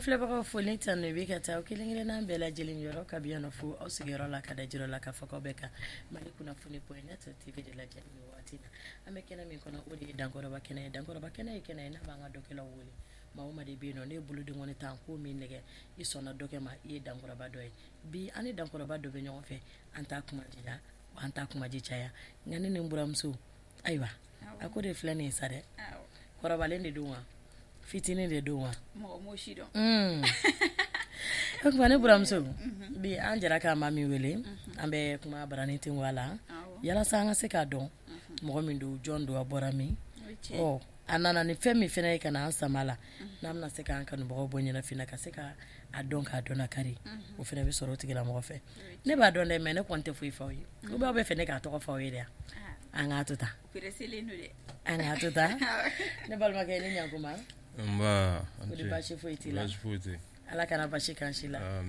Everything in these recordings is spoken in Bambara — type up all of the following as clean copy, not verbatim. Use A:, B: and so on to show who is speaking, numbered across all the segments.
A: filɛbagaw foli tan no bɛ ka taa kelen-kelen n'an bɛɛ lajɛlen yɔrɔ ka bi yan fo aw sigiyɔrɔ la ka da jiro la ka fɔ k'aw bɛ ka Mali kunnafoni point net TV de lajɛ ni waati na an bɛ kɛnɛ min kɔnɔ o de ye dankɔrɔba kɛnɛ ye dankɔrɔba kɛnɛ ye kɛnɛ ye n'a b'an ka dɔkɛlaw wele maa o maa de bɛ yen nɔ ne ye bolodenkɔni tan ko min nɛgɛ i sɔnna dɔkɛ ma i ye dankɔrɔba dɔ ye bi an ni dankɔrɔba dɔ bɛ ɲɔgɔn fɛ an t'a kuma jija wa an t'a kuma ji caya nka ne ni n buramuso ayiwa a ko de filɛ nin ye sa dɛ kɔrɔbalen de don wa fitinin de don wa
B: mɔgɔ m'o si dɔn
A: o kuma ne buramuso bi an jɛra k'an ma min wele an bɛ kuma barani ten wa la yalasa an ka se k'a dɔn mɔgɔ min don jɔn don a bɔra min ɔ a nana ni fɛn min fɛnɛ ye ka na an sama la n'an bɛna se k'an kanubagaw bɔ ɲɛnafin ka se ka a dɔn k'a dɔn nakari o fɛnɛ bɛ sɔrɔ o tigilamɔgɔ fɛ ne b'a dɔn dɛ mɛ ne kɔni tɛ foyi f'aw ye ou bien aw bɛ fɛ ne k'a tɔgɔ f'aw ye de an k'a to tan an k'a to tan ne balimakɛ ne ɲankuma
C: nba
A: kodi baasi foyi t'i la ala kana basi kan si la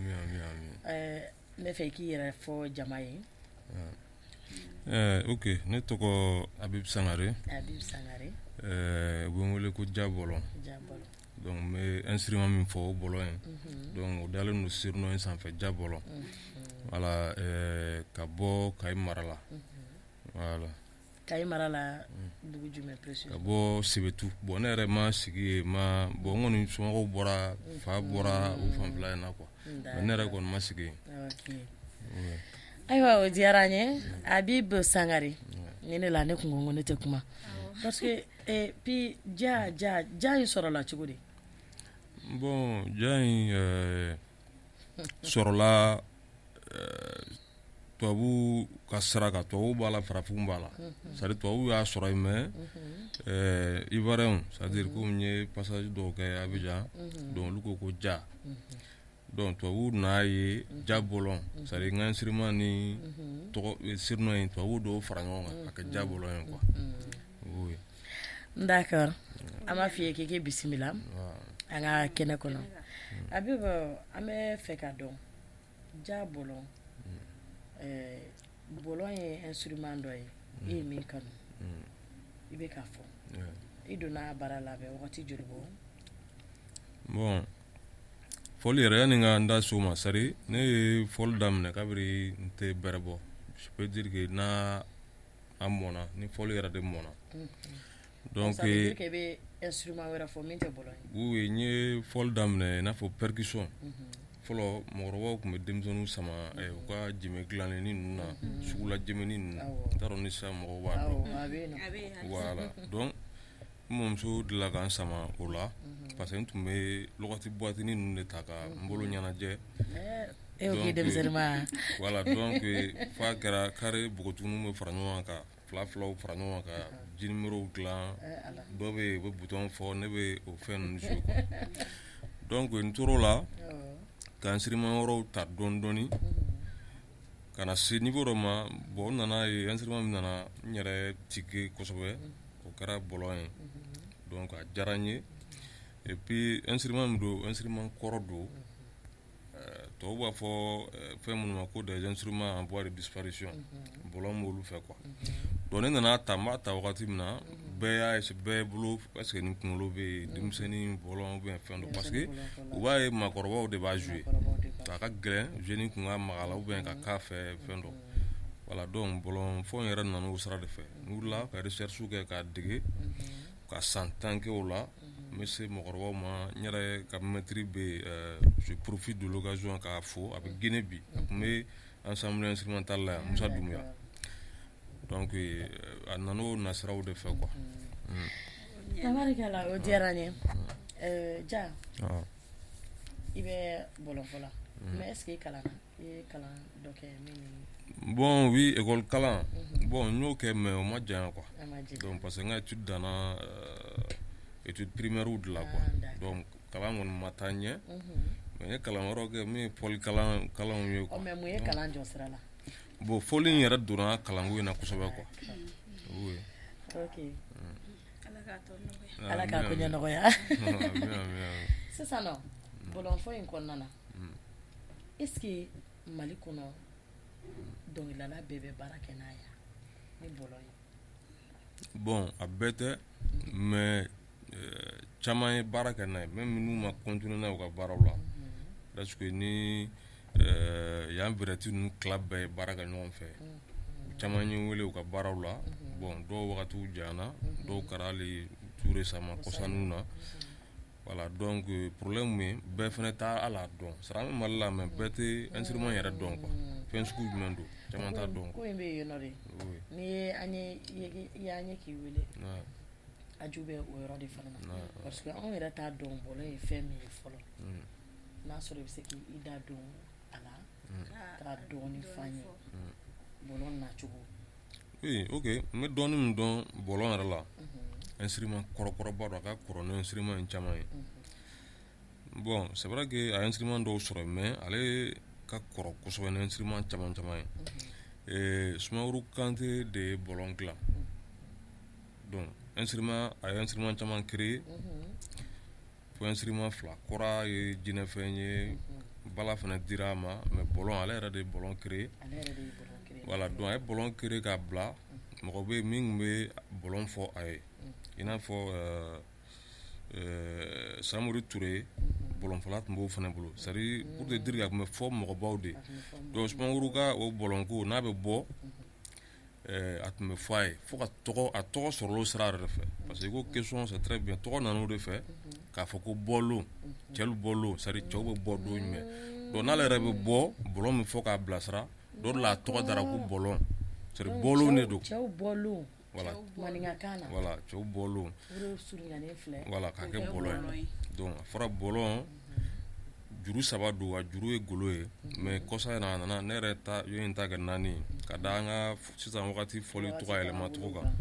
A: ne fɛ i k'i yɛrɛ fɔ jama ye
C: ok ne tɔgɔ Abibu Sangare u bɛ n wele ko Jabɔlɔ donc n bɛ instrument min fɔ o bɔlɔ in donc o dalen don surnom in sanfɛ Jabɔlɔ voilà ka bɔ Kayi mara la voilà
A: Kayi mara la dugu jumɛn précisément
C: ka bɔ Sebetu bon ne yɛrɛ ma sigi yen bon n kɔni somɔgɔw bɔra fa bɔra o fanfɛla in na quoi mais ne yɛrɛ kɔni ma sigi yen
A: ayiwa o diyara an ye Abibu Sangare ni ne la ne kun ko ne tɛ kuma parce que puis ja in sɔrɔla cogo di
C: bon ja in sɔrɔla tubabu ka sira kan tubabu b'a la farafinw b'a la c'est à dire tubabu y'a sɔrɔ yen mais ivoirien c'est à dire komi n ye passage dɔw kɛ Abidjan donc olu ko ko ja donc tubabu n'a ye Jabɔlɔ c'est à dire n ka instrument ni tɔgɔ surnom in tubabu dɔw fara ɲɔgɔn kan ka kɛ Jabɔlɔ ye quoi oui
A: d'accord an b'a f'i ye k'i k'i bisimila an ka kɛnɛ kɔnɔ Abibu an bɛ fɛ ka dɔn Jabɔlɔ bɔlɔ ye instrument dɔ ye i ye min kanu i bɛ k'a fɔ i donna a baara la a bɛ wagati joli bɔ
C: bon fɔli yɛrɛ yani n ka n da so ma c'est à dire ne ye fɔli daminɛ kabiri n tɛ bɛrɛ bɔ je peux dire que n'a mɔna ni fɔli yɛrɛ de mɔna donc
A: ça veut dire que i bɛ instrument wɛrɛ fɔ min tɛ bɔlɔ ye
C: oui n ye fɔli daminɛ i n'a fɔ percussion fɔlɔ mɔgɔkɔrɔbaw tun bɛ denmisɛnninw sama u ka jemɛ dilanenni ninnu na sugula jemɛni ninnu n t'a dɔn ni sisan mɔgɔw b'a dɔn voilà donc n mɔmuso delila ka n sama o la parce que n tun bɛ lɔgɔti buwatini ninnu de ta ka n bolo ɲɛnajɛ voilà donc f'a kɛra kare npogotigininw bɛ fara ɲɔgɔn kan ka filaw fara ɲɔgɔn kan ji numéros dilan dɔ bɛ yen u bɛ bouton fɔ ne bɛ o fɛn ninnu jouer quoi donc n tor'o la ka instrument wɛrɛw ta dɔɔni dɔɔni ka na se niveau dɔ ma bon n nana ye instrument min nana n yɛrɛ tike kosɛbɛ o kɛra bɔlɔ ye donc a diyara n ye et puis instrument min don instrument kɔrɔ don tubabu b'a fɔ fɛn minnu ma ko des instruments en voie de disparition bɔlɔ m'olu fɛ quoi donc ne nana ta n b'a ta wagati min na bɛɛ bolo est-ce que ni kunkolo bɛ yen denmisɛnnin bɔlɔ ou bien fɛn dɔ parce que u b'a ye maakɔrɔbaw de b'a jouer a ka gɛlɛn jeune kun ka maga la ou bien ka k'a fɛ fɛn dɔ voilà donc bɔlɔnfɔ yɛrɛ nana o sira de fɛ n wulila ka recherche kɛ k'a dege ka san 10 kɛ o la n bɛ se mɔgɔkɔrɔbaw ma n yɛrɛ ka maître bɛ je profite de l'occasion k'a fo a bɛ Guinée bi a tun bɛ ensemble instrumental la yan Musa Dumuya donc a nana o nasiraw de fɛ quoi
A: tabarikala o diyara n ye ja i bɛ bɔlɔnfɔ la mais est-ce que i kalanna i ye kalan dɔ kɛ min
C: bon oui école kalan bon n y'o kɛ mais o ma janya quoi donc parce que n ka étude danna étude primaire de la quoi donc kalan kɔni ma taa ɲɛ mais n ye kalan wɛrɛw kɛ min ye pɔli kalanw ye quoi
A: mais mun ye kalan jɔ sira la
C: bon fɔli in yɛrɛ donna kalanko in na kosɛbɛ quoi oui
A: ok ala k'a ko ɲɛ nɔgɔya sisan nɔ bɔlɔnfɔ in kɔnɔna na est-ce que Mali kɔnɔ dɔnkilidala bɛɛ bɛ baara kɛ n'a ye ni bɔlɔ ye
C: bon a bɛɛ tɛ mais caman ye baara kɛ n'a ye même n'u ma continuer n'a ye u ka baaraw la parce que ni yan verɛti ninnu tila bɛɛ ye baara kɛ ɲɔgɔn fɛ caman ye wele u ka baaraw la bon dɔw wagatiw janyana dɔw kɛra hali tout récemment kɔsanniw na voilà donc problème ye bɛɛ fɛnɛ t'a ala dɔn sara an bɛ Mali la mais bɛɛ tɛ instrument yɛrɛ dɔn quoi fɛn sugu jumɛn don caman t'a dɔn
A: ko in bɛ yen nɔ de ni ye an ye y'an ye k'i wele a ju bɛ o yɔrɔ de fana na parce que anw yɛrɛ t'a dɔn bɔlɔ ye fɛn min ye fɔlɔ n'a sɔrɔ i bɛ se k'i da dɔn a la k'a dɔɔni f'an ye bɔlɔ nacogo.
C: Oui, ok, n bɛ dɔɔni min dɔn bɔlɔ yɛrɛ la instrument kɔrɔkɔrɔba don a ka kɔrɔ ni instrument in caman ye bon c'est vrai que a instrument dɔw sɔrɔ mais ale ka kɔrɔ kosɛbɛ ni instrument caman ye Sumaworo Kante de ye bɔlɔ dilan donc a ye instrument caman créé fo instrument fila kɔra ye jinɛfɛn ye bala fana dira a ma mais bɔlɔ ale yɛrɛ de ye bɔlɔ créé voilà donc a ye bɔlɔ créé k'a bila mɔgɔ bɛ yen min tun bɛ bɔlɔ fɔ a ye i n'a fɔ Samori Ture bɔlɔnfɔla tun b'o fana bolo c'est à dire pour te dire a tun bɛ fɔ mɔgɔbaw de donc Sumaworo ka o bɔlɔnko n'a bɛ bɔ a tun bɛ fɔ a ye fo ka a tɔgɔ sɔrɔ o sira yɛrɛ de fɛ parce que i ko question c'est très bien tɔgɔ nana o de fɛ k'a fɔ ko bɔlon cɛlu bɔlon c'est à dire cɛw bɛ bɔ don jumɛn donc n'ale yɛrɛ bɛ bɔ bɔlɔn min fɔ k'a bilasira dɔ de la a tɔgɔ dara ko bɔlɔn c'est à dire bɔlon de don
A: cɛw bɔlon
C: voilà
A: voilà
C: cɛw bɔlon voilà k'a kɛ bɔlɔn ye donc a fɔra bɔlɔn juru saba don a juru ye golo ye mais kɔsa in na a nana ne yɛrɛ ye in ta kɛ 4 ye ka da an ka sisan wagati fɔli tɔgɔ yɛlɛma tɔgɔ kan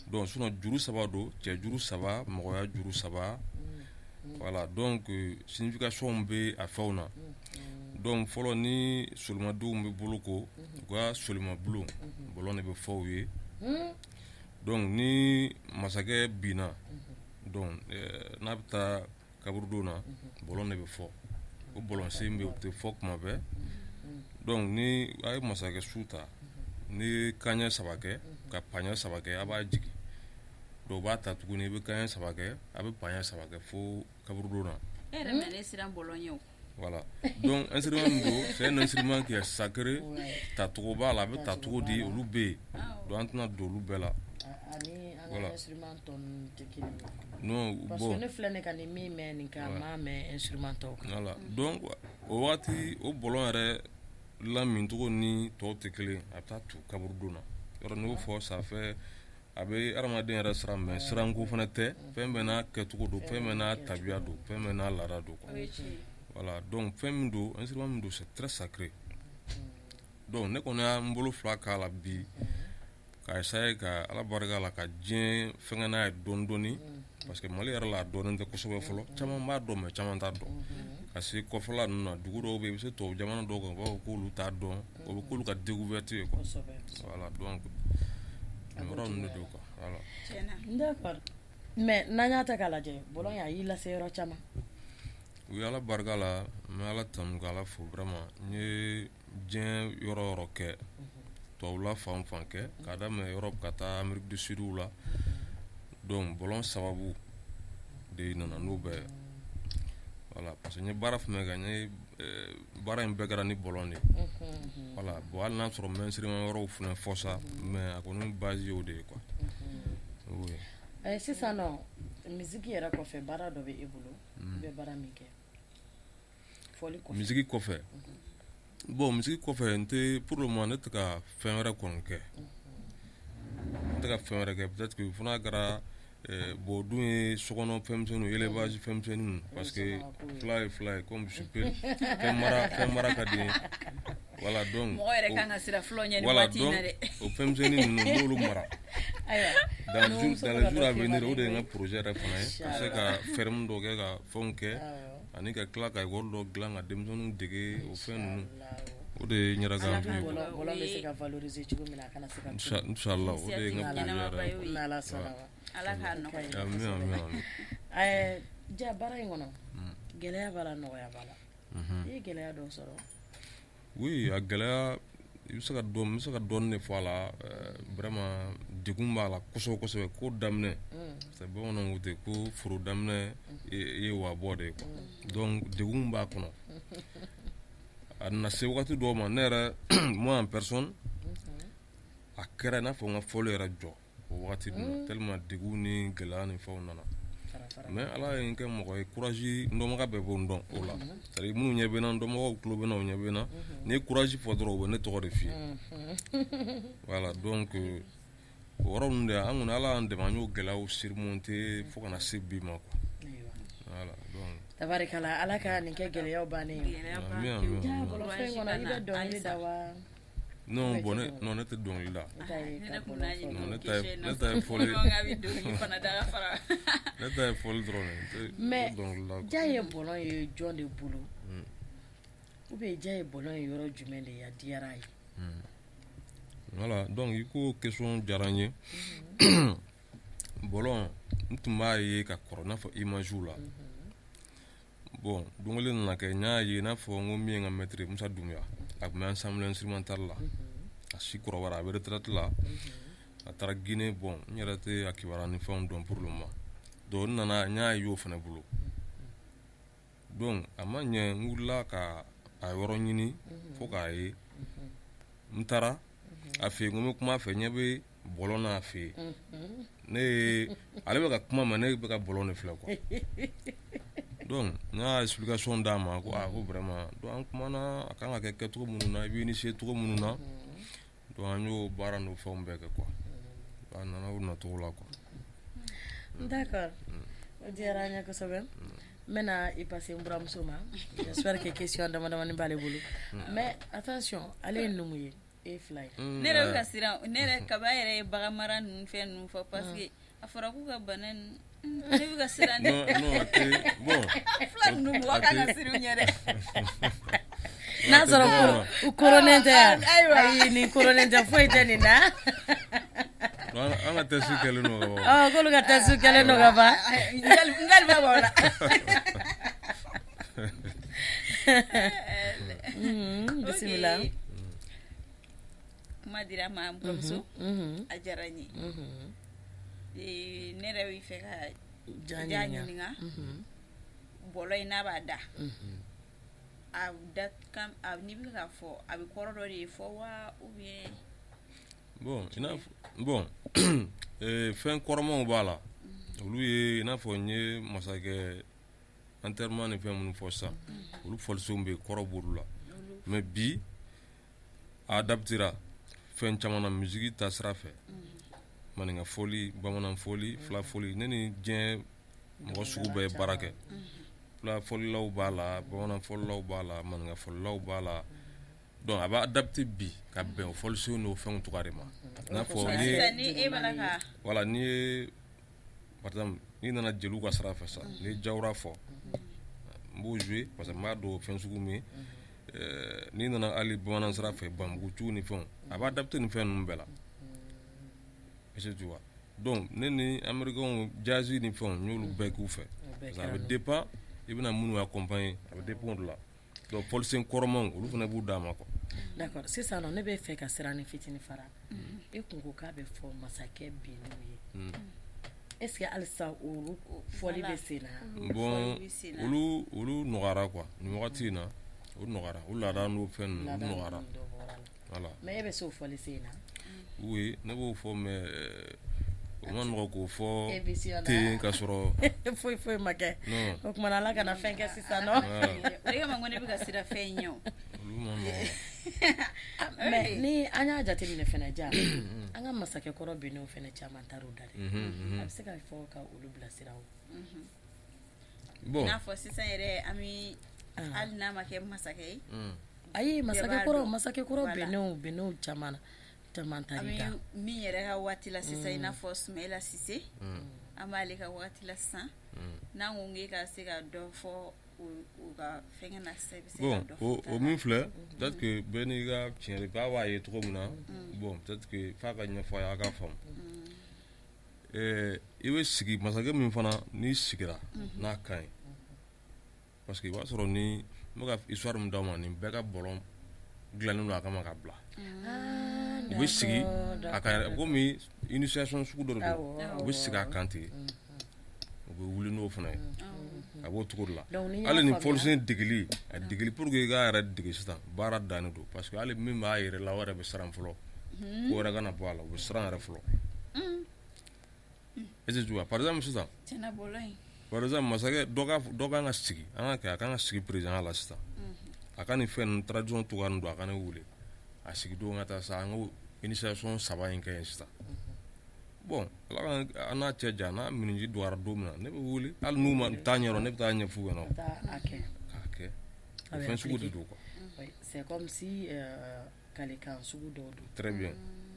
C: donc sinon juru saba don cɛ juru saba mɔgɔya juru saba voilà donc signification bɛ a fɛnw na donc fɔlɔ ni solimadenw bɛ bolo ko u ka solimabulon bɔlɔn de bɛ fɔ u ye donc ni masakɛ binna donc n'a bɛ taa kaburudon na bɔlɔn de bɛ fɔ o bɔlɔn sen bɛ u tɛ fɔ kuma bɛɛ donc ni a ye masakɛ su ta ni kanɲɛ 3 kɛ ka paɲɛ 3 kɛ a b'a jigin donc u b'a ta tuguni i bɛ kanɲɛ 3 kɛ a bɛ paɲɛ 3 kɛ fo kaburudon na voilà donc instrument min don c'est un instrument qui est sacré tacogo b'a la a bɛ tacogo di olu bɛ yen donc an tɛna don olu bɛɛ la
A: voilà instrument tɔw tɛ kelen ye
C: non
A: parce que ne filɛ ne ka nin min mɛn nin kan m'a mɛn instrument tɔw kan
C: voilà donc o wagati o bɔlɔn yɛrɛ lamincogo ni tɔw tɛ kelen a bɛ taa tu kaburudon na yɔrɔ n'o fɔ ça fait a bɛ adamaden yɛrɛ siran mais siranko fana tɛ fɛn bɛɛ n'a kɛcogo don fɛn bɛɛ n'a tabiya don fɛn bɛɛ n'a laada don quoi voilà donc fɛn min don instrument min don c'est très sacré donc ne kɔni y'an bolo fila k'a la bi ka essayer ka ala barika la ka diɲɛ fɛngɛ n'a ye dɔɔni dɔɔni parce que Mali yɛrɛ la a dɔɔnin tɛ kosɛbɛ fɔlɔ caman b'a dɔn mais caman t'a dɔn ka se kɔfɛla ninnu na dugu dɔw bɛ yen i bɛ se tubabu jamana dɔw kan u b'a fɔ k'olu t'a dɔn o bɛ k'olu ka découverte ye quoi voilà donc yɔrɔ ninnu de don quoi voilà.
A: D'accord mais n'an y'a ta k'a lajɛ bɔlɔn y'a y'i lase yɔrɔ caman.
C: Oui ala barika la n bɛ ala tanu k'ala fo vraiment n ye diɲɛ yɔrɔ o yɔrɔ kɛ tubabula fan o fan kɛ k'a daminɛ Europe ka taa Amérique du Sud la donc bɔlɔn sababu de nana n'o bɛɛ voilà parce que n ye baara fɛn kɛ n ye baara in bɛɛ kɛra ni bɔlɔn de voilà bon hali n'a sɔrɔ n bɛ instrument wɛrɛw fɛnɛ fɔ sa mais a kɔni base y'o de ye quoi oui.
A: Sisan nɔ misiki yɛrɛ kɔfɛ baara dɔ bɛ e bolo i bɛ baara min kɛ fɔli kɔfɛ
C: misiki kɔfɛ bon misiki kɔfɛ n tɛ pour le moment ne tɛ ka fɛn wɛrɛ kɔni kɛ n tɛ ka fɛn wɛrɛ kɛ peut-être que fana kɛra bon dun ye sokɔnɔ fɛnmisɛnninw élevage fɛnmisɛnninw parce que fila ye comme je peux fɛn mara ka di voilà donc
B: mɔgɔ yɛrɛ kan ka sira fɔlɔ ɲɛ ni
C: voilà
B: waati in na dɛ
C: o fɛnmisɛnnin ninnu n'olu mara dans les jours à venir o de ye n ka projet yɛrɛ fana ye ka se ka ferme dɔ kɛ ka fɛnw kɛ ani ka tila ka école dɔ dilan ka denmisɛnninw dege o fɛn ninnu o de ye n yɛrɛ ka envie ye
A: bɔlɔn bɛ se ka valoriser cogo min na a kana se ka
C: inchallah o de ye n ka projet yɛrɛ
A: n'ala sɔnna
B: ala k'a nɔgɔya
C: amin
A: ja baara in kɔnɔ gɛlɛya b'a la nɔgɔya b'a la i ye gɛlɛya dɔw sɔrɔ
C: oui a gɛlɛya i bɛ se ka dɔɔni de fɔ a la vraiment degun b'a la kosɛbɛ ko daminɛ c'est bamananw ko ten ko foro daminɛ ye wa bɔ de quoi donc degun b'a kɔnɔ a nana se wagati dɔw ma ne yɛrɛ moi en personne a kɛra i n'a fɔ n ka fɔli yɛrɛ jɔ o wagati ninnu tellement degun ni gɛlɛya ni fɛnw nana mais ala ye n kɛ mɔgɔ ye courage n dɔnbaga bɛɛ b'o dɔn o la c'est à dire minnu ɲɛ bɛ n na n dɔnbagaw tulo bɛ n na o ɲɛ bɛ n na n'i ye courage fɔ dɔrɔn o bɛ ne tɔgɔ de f'i ye voilà donc o yɔrɔ ninnu de an kɔni ala y'an dɛmɛ an y'o gɛlɛyaw surmonter fo ka na se bi ma quoi voilà donc
A: tabarikala ala ka nin kɛ gɛlɛyaw bannen ye bolofɛn kɔnɔ i bɛ dɔnkili da wa
C: non bon ne tɛ dɔnkili da ne ta ye fɔli dɔrɔn
A: mais ja ye bɔlɔn ye jɔn de bolo ou bien ja ye bɔlɔn ye yɔrɔ jumɛn de ya diyara ye
C: voilà donc i ko question diyara n ye bɔlɔn n tun b'a ye ka kɔrɔ i n'a fɔ image la bon don kelen nana kɛ n y'a ye i n'a fɔ n ko min ye n ka maître Musa Dunbiya a tun bɛ ensemble instrumental la a si kɔrɔbayara a bɛ retraite la a taara Guinée bon n yɛrɛ tɛ a kibaruya ni fɛnw dɔn pour le moment donc n nana n y'a ye o fana bolo donc a ma ɲɛ n wulila ka a yɔrɔ ɲini fo k'a ye n taara a fɛ yen n ko n bɛ kuma a fɛ ɲɛ bɛ bɔlɔn n'a fɛ yen ne ye ale bɛ ka kuma ma ne bɛ ka bɔlɔn de filɛ quoi donc n y'a explication d'a ma ko ko vraiment donc an kumana a kan ka kɛ kɛcogo minnu na i bɛ initier cogo minnu na donc an y'o baara n'o fɛnw bɛɛ kɛ quoi a nana o nacogo la quoi.
A: D'accord o diyara an ye kosɛbɛ n bɛna i passer n buramuso ma j'espère que question damadamani b'ale bolo mais attention ale ye numu ye e fila ye
B: ne yɛrɛ bɛ ka siran ne yɛrɛ kaba yɛrɛ ye bagan mara ninnu fɛn ninnu fɔ parce que a fɔra k'u ka bana ne bɛ ka siran dɛ
C: non a tɛ bon
B: fila ninnu mɔgɔ kan ka siran u ɲɛ dɛ
A: n'a sɔrɔ u koronen tɛ yan ayi nin koronen tɛ foyi tɛ nin na
C: an ka test kɛlen don ka ban
A: k'olu ka test kɛlen don ka ban
B: n galiba b'o la
A: bisimila
B: kuma dira ma n buramuso a diyara n ye ne yɛrɛ bɛ fɛ ka ja ɲininka bɔlɔ in n'a b'a da n'i bɛ ka fɔ a bɛ kɔrɔ dɔ de fɔ wa ou bien
C: bon fɛn kɔrɔmanw b'a la olu ye i n'a fɔ n ye masakɛ enterrement ni fɛn minnu fɔ sisan olu fɔlisenw bɛ kɔrɔ b'olu la mais bi a adaptera fɛn caman na musique ta sira fɛ maninka foli bamanan foli fila foli ne ni diɲɛ mɔgɔ sugu bɛɛ ye baara kɛ fila folilaw b'a la bamanan folilaw b'a la maninka folilaw b'a la donc a b'a adapté bi ka bɛn o fɔlisenw n'o fɛnw cogoya de ma i n'a fɔ voilà ni ye par exemple n'i nana jeliw ka sira fɛ sa n'i ye jawura fɔ n b'o jouer parce que n b'a dɔn fɛn sugu min n'i nana hali bamanan sira fɛ banbugutu ni fɛnw a b'a adapté nin fɛn ninnu bɛɛ la est-ce que tu vois donc ne ni américains jazz ni fɛnw n y'olu bɛɛ k'u fɛ parce que a bɛ dépend i bɛna minnu accompagner a bɛ dépend de la donc fɔlisen kɔrɔmanw olu fana b'u d'a ma quoi.
A: D'accord sisan nɔ ne bɛ fɛ ka siran ni fitinin fara e kun ko k'a bɛ fɔ masakɛ binnu ye est-ce que halisa olu fɔli bɛ sen na
C: bon olu nɔgɔyara quoi nin wagati in na o nɔgɔyara o laada n'o fɛn ninnu olu nɔgɔyara voilà
A: mais e bɛ se o fɔli sen na
C: oui ne b'o fɔ mais o ma nɔgɔ k'o fɔ ten ka sɔrɔ
A: foyi ma kɛ o tuma ala kana fɛn kɛ sisan nɔ
B: o de kama n ko ne bɛ ka siran fɛn ɲɛ o
C: olu ma nɔgɔ
A: mais ni an y'a jateminɛ fɛnɛ ja an ka masakɛ kɔrɔ binnenw fɛnɛ caman taar'o da dɛ a bɛ se ka fɔ ka olu bilasira o
C: bon
B: n'a fɔ sisan yɛrɛ an bɛ hali n'a ma kɛ masakɛ ye
A: ayi masakɛ kɔrɔ binnenw caman taar'i da
B: min yɛrɛ ka waati la sisan i n'a fɔ Sumayila Sise an b'ale ka waati la sisan n'an ko k'e ka se ka dɔ fɔ o ka fɛngɛ na sisan i bɛ se ka dɔ fɔ
C: o min filɛ peut-être que bɛɛ n'i ka tiɲɛ de k'a b'a ye cogo min na bon peut-être que f'a ka ɲɛfɔ a ye a ka faamu i bɛ sigi masakɛ min fana n'i sigira n'a ka ɲi parce que i b'a sɔrɔ ni n bɛ ka histoire min d'aw ma nin bɛɛ ka bɔlɔn dilannen don a kama ka bila u bɛ sigi a ka komi initiation sugu dɔ de don u bɛ sigi a kan ten u bɛ wuli n'o fana ye a b'o cogo de la hali ni policier degeli a degeli pour que i k'a yɛrɛ dege sisan baara dannen don parce que hali min b'a yɛrɛ la o yɛrɛ bɛ siran fɔlɔ ko wɛrɛ kana bɔ a la u bɛ siran yɛrɛ fɔlɔ est ce que tu vois par exemple sisan par exemple masakɛ dɔ kan ka sigi an ka kɛ a kan ka sigi président la sisan a ka nin fɛn ninnu tradition cogoya ninnu don a ka ne wele a sigidon ka taa sa an ko initiation 3 in kɛ yen sisan bon ala ka an n'a cɛ jan n'a miniji dɔgɔyara don min na ne bɛ wele hali n'u ma taa ɲɛdɔn ne bɛ taa ɲɛf'u ɲɛna k'a kɛ o fɛn sugu de don quoi.
A: C'est comme si kalekan sugu dɔw don.
C: Très bien.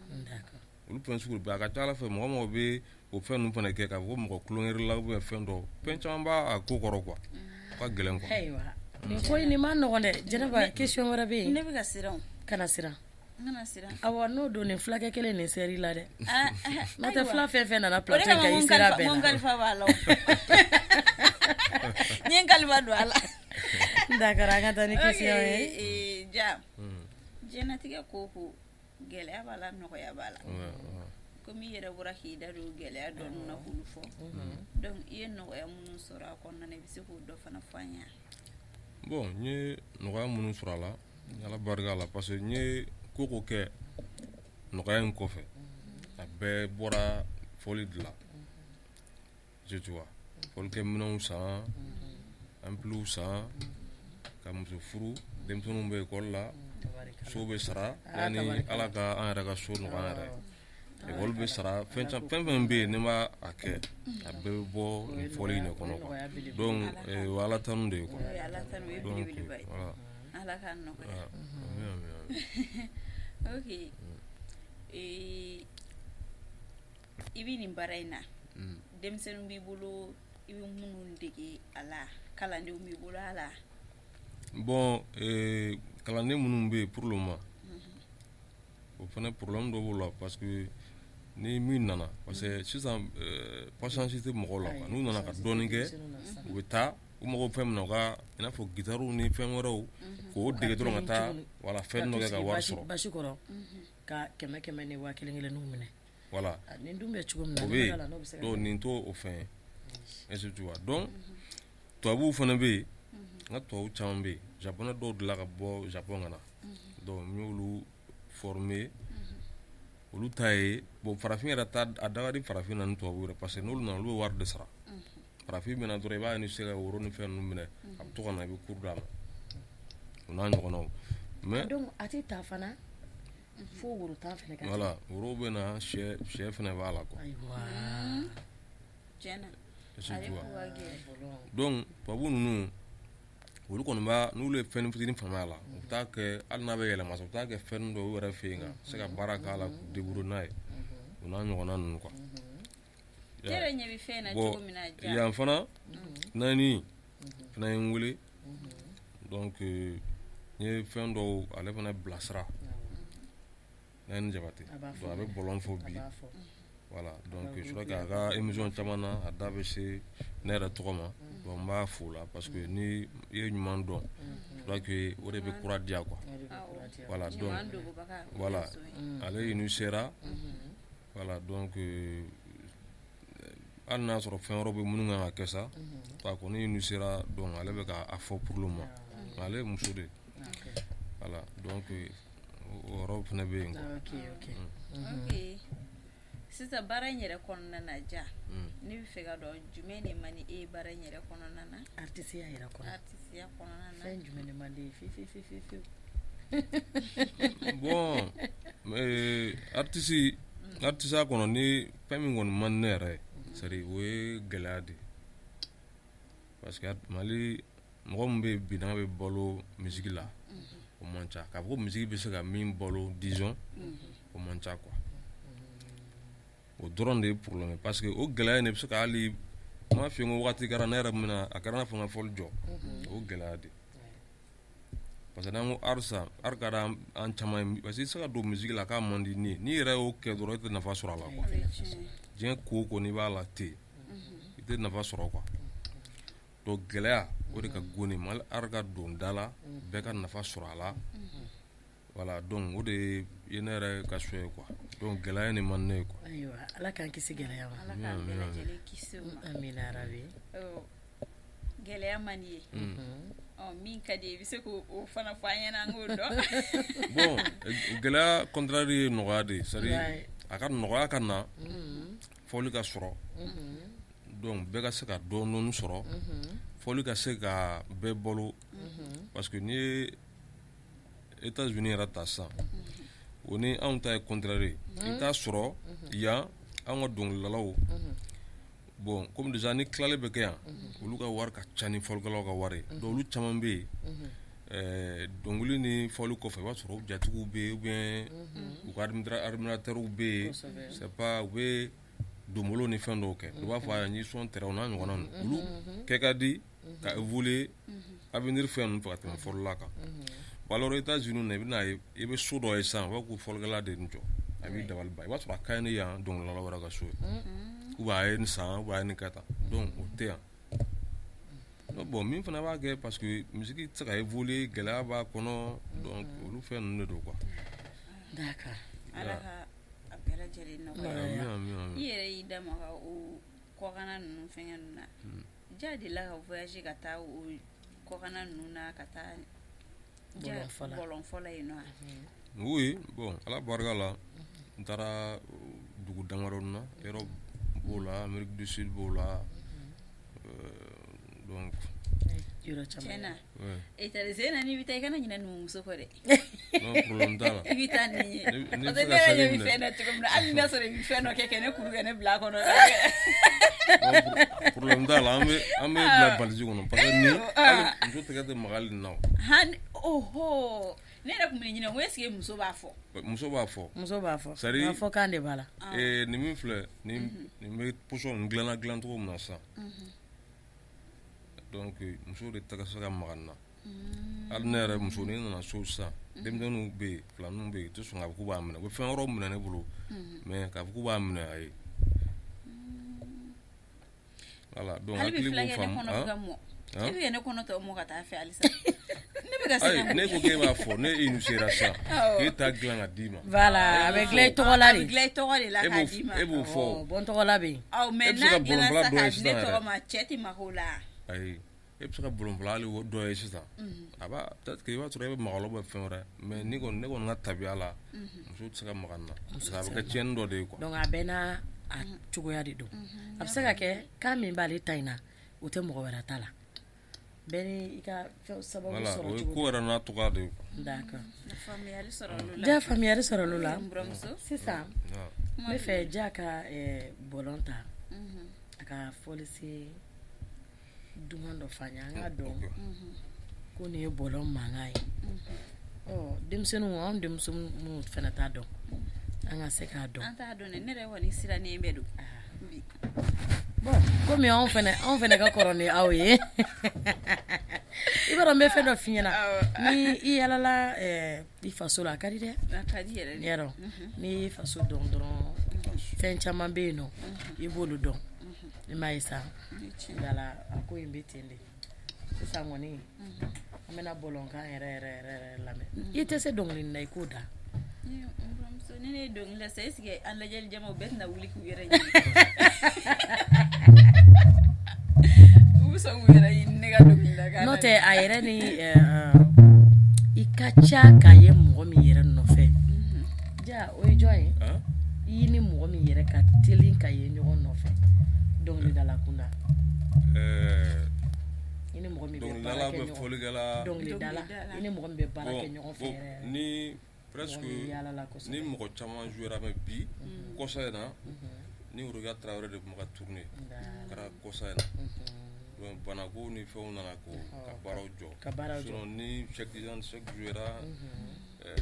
C: D'accord. Olu fɛn sugu de bɛ a ka ca ala fɛ mɔgɔ mɔgɔ bɛ o fɛn ninnu fana kɛ k'a fɔ ko mɔgɔ kulonkɛ la ou bien fɛn dɔ fɛn caman b'a ko kɔrɔ quoi a ka gɛlɛn quoi.
A: Ayiwa nin ko in nin ma nɔgɔn dɛ Jɛnɛba question wɛrɛ bɛ yen.
B: Ne bɛ ka siran o.
A: Kana siran.
B: N kana siran.
A: Awɔ n'o don nin fulakɛ kelen nin seri la dɛ. N'o tɛ fula fɛn fɛn nana plateau in kan i sera bɛɛ la.
B: Mon kalifa b'a la o. N ye n kalifa don a la.
A: D'accord an ka taa ni question ye.
B: Ja diɲɛnatigɛ ko ko gɛlɛya b'a la nɔgɔya b'a la. Komi i yɛrɛ bɔra k'i da don gɛlɛya dɔɔni na k'olu fɔ donc i ye nɔgɔya minnu sɔrɔ a kɔnɔna na i bɛ se k'o dɔ fana fɔ an ye.
C: Bon n ye nɔgɔya minnu sɔrɔ a la ala barika la parce que n ye ko ko kɛ nɔgɔya in kɔfɛ a bɛɛ bɔra fɔli de la je tu vois fɔlikɛ minɛnw san ampiliw san ka muso furu denmisɛnninw bɛ ekɔli la so bɛ sara yanni ala ka an yɛrɛ ka so nɔgɔya an yɛrɛ ye ekɔli bɛ sara fɛn fɛn bɛ yen ne b'a a kɛ a bɛɛ bɛ bɔ nin fɔli in de kɔnɔ quoi donc o ye ala tanu de ye quoi donc voilà
B: ala ka nɔgɔya ok i bɛ nin baara in na denmisɛnninw b'i bolo i bɛ minnu dege a la kalandenw b'i bolo a la.
C: Bon kalanden minnu bɛ yen pour le moment o fana problème dɔ b'o la parce que ni min nana parce que sisan patience tɛ mɔgɔw la quoi n'u nana ka dɔɔnin kɛ u bɛ taa u mago fɛn min na u ka i n'a fɔ gitariw ni fɛn wɛrɛw k'o dege dɔrɔn ka taa voilà fɛn dɔ kɛ ka wari sɔrɔ
A: basi kɔrɔ ka 100 ni 1000 minɛ
C: voilà
A: nin dun bɛ cogo min na
C: o bɛ yen donc nin t'o o fɛn ye est-ce que tu vois donc tubabuw fana bɛ yen n ka tubabu caman bɛ yen japonais dɔw delila ka bɔ japon ka na donc n y'olu former olu ta ye bon farafin yɛrɛ ta a daga di farafin na ni tubabu yɛrɛ parce que n'olu nana olu bɛ wari de sara farafin bɛna dɔrɔn i b'a ye ni se ka woro ni fɛn ninnu minɛ a bɛ to ka na i bɛ cours d'a ma o n'a ɲɔgɔnnaw mais
A: donc a tɛ ta fana fo woro tan fana ka
C: voilà woro bɛ na sɛ fana b'a la quoi
B: tiɲɛna
C: donc tubabu ninnu olu kɔni b'a n'olu ye fɛn fitinin faamuya a la u bɛ taa kɛ hali n'a bɛ yɛlɛma u bɛ taa kɛ fɛn dɔ u yɛrɛ fɛ yen ka se ka baara k'a la k'u débrouiller n'a ye o n'a ɲɔgɔnna ninnu quoi bon yan fana naani fana ye n wele donc n ye fɛn dɔw ale fana bilasira naani jabate donc a bɛ bɔlɔn fɔ bi voilà donc je crois qu'à ka émission caman na a da bɛ se ne yɛrɛ tɔgɔ ma donc n b'a fo la parce que ni i ye ɲuman dɔn je crois que o de bɛ courage diya quoi voilà donc voilà ale ye nu sera voilà donc hali n'a sɔrɔ fɛn wɛrɛ bɛ minnu kan ka kɛ sa a kɔni nu sera donc ale bɛ k'a fɔ pour le moment ale ye muso de voilà donc o yɔrɔ fana bɛ yen
B: ok sisan baara in yɛrɛ kɔnɔna na ja ne bɛ fɛ ka dɔn jumɛn de man di e ye baara in yɛrɛ kɔnɔna na
A: artisiya yɛrɛ kɔnɔ
B: artisiya kɔnɔna na
A: fɛn jumɛn de man di ye fiyewu
C: bon artisiya kɔnɔ ni fɛn min kɔni man di ne yɛrɛ ye c'est à dire o ye gɛlɛya de parce que Mali mɔgɔ min bɛ bi n'a bɛ balo misiki la o man ca k'a fɔ ko misiki bɛ se ka min balo disons o man ca quoi o dɔrɔn de ye problème parce que o gɛlɛya in de bɛ se ka hali n m'a f'i ye n ko wagati kɛra ne yɛrɛ min na a kɛra n'a fɔ n ka fɔli jɔ o gɛlɛya de parce que n'an ko art sa art ka di an caman ye parce que i tɛ se ka don misiki la k'a man di ni ye n'i yɛrɛ y'o kɛ dɔrɔn i tɛ nafa sɔrɔ a la quoi diɲɛ ko o ko n'i b'a la ten i tɛ nafa sɔrɔ quoi donc gɛlɛya o de ka go ne Mali art ka don da la bɛɛ ka nafa sɔrɔ a la voilà donc o de ye ne yɛrɛ ka so ye quoi donc gɛlɛya nin man ne ye quoi
A: ayiwa ala k'an kisi gɛlɛya ma
B: ala k'an bɛɛ lajɛlen kisi o ma
A: amina arabi
B: gɛlɛya man di ye min ka di ye i bɛ se k'o fana fɔ an ɲɛna an k'o dɔn
C: bon gɛlɛya contraire ye nɔgɔya de c'est à dire a ka nɔgɔya ka na fɔli ka sɔrɔ donc bɛɛ ka se ka dɔɔni sɔrɔ fɔli ka se ka bɛɛ balo parce que ni ye États-Unis yɛrɛ ta sisan o ni anw ta ye contraire ye i t'a sɔrɔ yan anw ka dɔnkilidalaw bon comme déjà ni tilalen bɛ kɛ yan olu ka wari ka ca ni fɔlikɛlaw ka wari ye donc olu caman bɛ yen dɔnkili ni fɔli kɔfɛ i b'a sɔrɔ u jatigiw bɛ yen ou bien u ka administrateurs bɛ yen c'est pas u bɛ donbolo ni fɛn dɔw kɛ u b'a fɔ a ye son tɛrɛ o n'a ɲɔgɔnna ninnu olu kɛ ka di ka évoluer avenir fɛn ninnu fɛ ka tɛmɛ fɔlila kan alors États-Unis na i bɛna ye i bɛ so dɔ ye sisan u b'a ko fɔlikɛla de nin jɔ a b'i dabali ban i b'a sɔrɔ a ka ɲi ni yan dɔnkilidala wɛrɛ ka so ye ou bien a ye nin san ou bien a ye nin kɛ tan donc o tɛ yan bon min fana b'a kɛ parce que misiki tɛ se ka évoluer gɛlɛya b'a kɔnɔ donc olu fɛn ninnu de don quoi
A: d'accord
B: ala ka a bɛɛ lajɛlen nɔgɔya i yɛrɛ y'i da maga o kɔkana ninnu fɛngɛ ninnu na ja delila ka voyager ka taa o kɔkana ninnu na ka taa bɔlɔn fɔlɔ yen nɔ
C: oui bon ala barika la n taara dugu damadɔ na Europe b'o la Amérique du Sud b'o la donc
B: tiɲɛna tari sen na n'i bɛ taa i kana ɲinɛ numumuso kɔ dɛ
C: non problème t'a la
B: i bɛ taa nin ye parce que ne yɛrɛ ɲɛ bɛ fɛn dɔ cogo min na hali n'a sɔrɔ i bɛ fɛn dɔ kɛ ne kuru kɛ ne bila a kɔnɔ
C: problème t'a la an bɛ bila valise kɔnɔ parce que ni muso tɛgɛ tɛ maga hali nin na
B: oho ne yɛrɛ tun bɛ ɲinɛ ko est-ce que muso b'a fɔ
C: muso b'a fɔ
A: n'a fɔ kan de b'a la
C: nin min filɛ nin bɛ position nin dilan cogo min na sisan donc muso de tɛgɛ se ka maga nin na hali ne yɛrɛ muso ni nana so sisan denmisɛnninw bɛ yen filaninw bɛ yen u tɛ sɔn k'a fɔ k'u b'a minɛ u bɛ fɛn wɛrɛw minɛ ne bolo mais k'a fɔ k'u b'a minɛ ayi voilà donc hakili b'o faamu
B: e bɛ ne kɔnɔ tɔ mɔ ka taa fɛ halisa ne bɛ ka se
C: ne ko k'e b'a fɔ ne initiera sisan k'e ta dilan ka d'i ma
A: voilà a bɛ dilan i tɔgɔ la de
B: a bɛ dilan i tɔgɔ de la k'a d'i ma
C: e b'o fɔ
A: bon tɔgɔ la bɛ yen
B: mais n'a dilanna sisan k'a di ne tɔgɔ ma cɛ tɛ maga o la
C: ayi e bɛ se ka bolonfila hali dɔ ye sisan a b'a peut-être que i b'a sɔrɔ e bɛ maga bɛ fɛn wɛrɛ mais ne kɔni ka tabiya la muso tɛ se ka maga nin na parce que a bɛ kɛ tiɲɛni dɔ de ye quoi
A: donc a bɛɛ n'a a cogoya de don a bɛ se ka kɛ kan min b'ale ta in na o tɛ mɔgɔ wɛrɛ ta la bɛɛ ni i ka sababu sɔrɔ cogo
C: o ye ko yɛrɛ n'a tɔgɔ de ye
A: d'accord
B: ja
A: faamuyali sɔrɔ olu la sisan n bɛ fɛ ja ka bɔlɔn ta a ka fɔli se duman dɔ fa an ye an ka dɔn ko nin ye bɔlɔn mankan ye denmisɛnninw anw denmisɛnninw fana t'a dɔn an ka se k'a dɔn
B: an t'a dɔn ne yɛrɛ kɔni sirannen bɛ don
A: bon komi anw fana ka kɔrɔ ni aw ye i b'a dɔn n bɛ fɛn dɔ f'i ɲɛna ni i yalala i faso la a ka di dɛ
B: a ka di yɛrɛ de
A: yarɔ ni i faso dɔn dɔrɔn fɛn caman bɛ yen nɔ i b'olu dɔn i m'a ye sa yala a ko in bɛ ten de sisan kɔni an bɛna bɔlɔnkan yɛrɛ lamɛn i tɛ se dɔnkili na i k'o da
B: ni ne ye dɔnkili la sa est-ce que an lajɛli jamaw bɛɛ tɛna wuli k'u yɛrɛ ɲini u bɛ sɔn k'u yɛrɛ ɲini ne ka dɔnkili la
A: n'o tɛ a yɛrɛ ni i ka ca k'a ye mɔgɔ min yɛrɛ nɔfɛ ja o ye jɔn ye i ni mɔgɔ min yɛrɛ ka teli ka ye ɲɔgɔn nɔfɛ dɔnkilidala kunda i ni mɔgɔ min bɛ baara kɛ ɲɔgɔn dɔnkilidala i ni mɔgɔ min bɛ baara kɛ ɲɔgɔn fɛ yɛrɛ
C: ni presque ni mɔgɔ caman jouera mais bi kɔsa in na ni Rokia Traoré de tun bɛ ka tourner kɛra kɔsa in na donc banako ni fɛnw nana ko ka baaraw jɔ sinon ni Cheikh jouera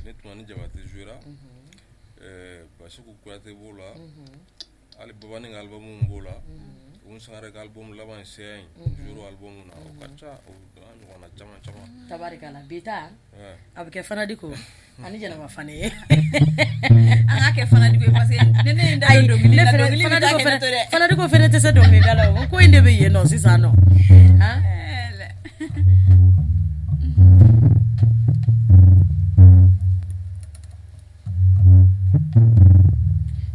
C: ni Tumani Jabate jouera Basiku Kuyate b'o la hali Babani ka album b'o la Umu Sangare ka album laban seya in jouera album na o ka ca o ɲɔgɔnna caman
A: tabarikala bi ta a bɛ kɛ Fanadiko ani Jɛnɛba Fane ye
B: an ka kɛ Fanadiko ye parce que ne ye n da don dɔnkili la dɔnkili bɛ taa kɛnɛ to dɛ
A: Fanadiko fana tɛ se dɔnkilida la o ko in de bɛ yen nɔ sisan nɔ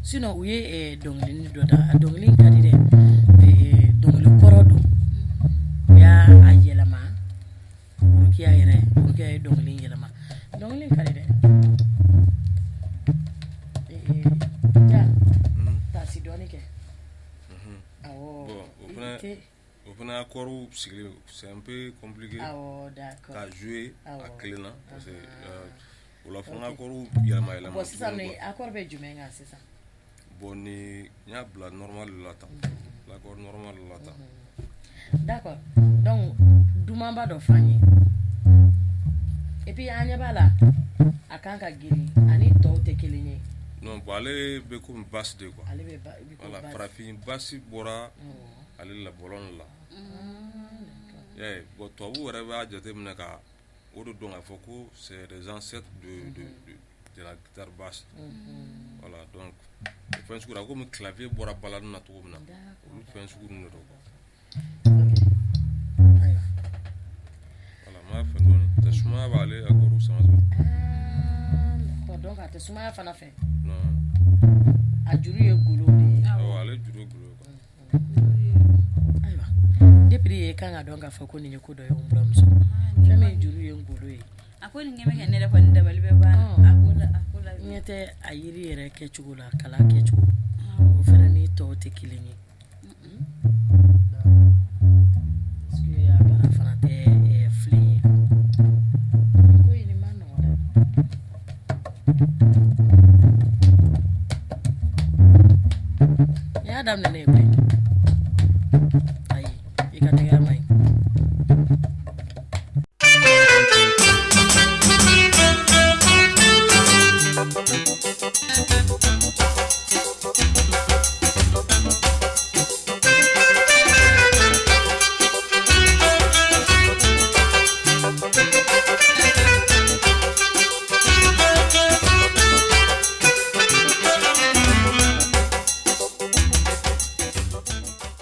A: sinon u ye dɔnkilini dɔ da a dɔnkili ka di dɛ dɔnkili kɔrɔ don u y'a yɛlɛma Rukiya ye dɔnkili yɛlɛma dɔnkili ka di dɛ ja taasi dɔɔni kɛ awɔ
C: o fana accord sigili c'est un peu compliqué
A: d'accord
C: ka jouer a kelen na parce que o la fana accord yɛlɛma
A: bon sisan ni accord bɛ jumɛn kan sisan
C: bon ni n y'a bila normal la tan l'accord normal la tan
A: d'accord donc dumanba dɔ f'an ye et puis an ɲɛ b'a la a kan ka girin ani tɔw tɛ kelen ye
C: non bon ale bɛ komi basse de quoi
A: ale bɛ
C: voilà farafin basse bɔra ale la bɔlɔn la bon tubabu yɛrɛ b'a jateminɛ ka o de dɔn k'a fɔ ko c'est des ancêtres de la guitare basse voilà donc fɛn sugu la komi clavier bɔra balani na cogo min na olu fɛn sugu ninnu de don voilà m'a fɛn dɔɔni tɛ sumaya b'ale accord sama
A: donc a tɛ sumaya fana fɛ
C: non
A: a juru ye golo de ye
C: awɔ ale juru ye golo ye quoi
A: ayiwa depuis ye kan ka dɔn k'a fɔ ko nin ye ko dɔ ye n buramuso fɛn min juru ye ngolo ye
B: a ko nin ɲɛ bɛ kɛ ne yɛrɛ kɔni dabali bɛ banna a ko la
A: ɲɛ tɛ a yiri yɛrɛ kɛcogo la kala kɛcogo o fana ni tɔw tɛ kelen ye parce que a baara fana tɛ filen ye nin ko in nin ma nɔgɔn dɛ n y'a daminɛ ne ye koyi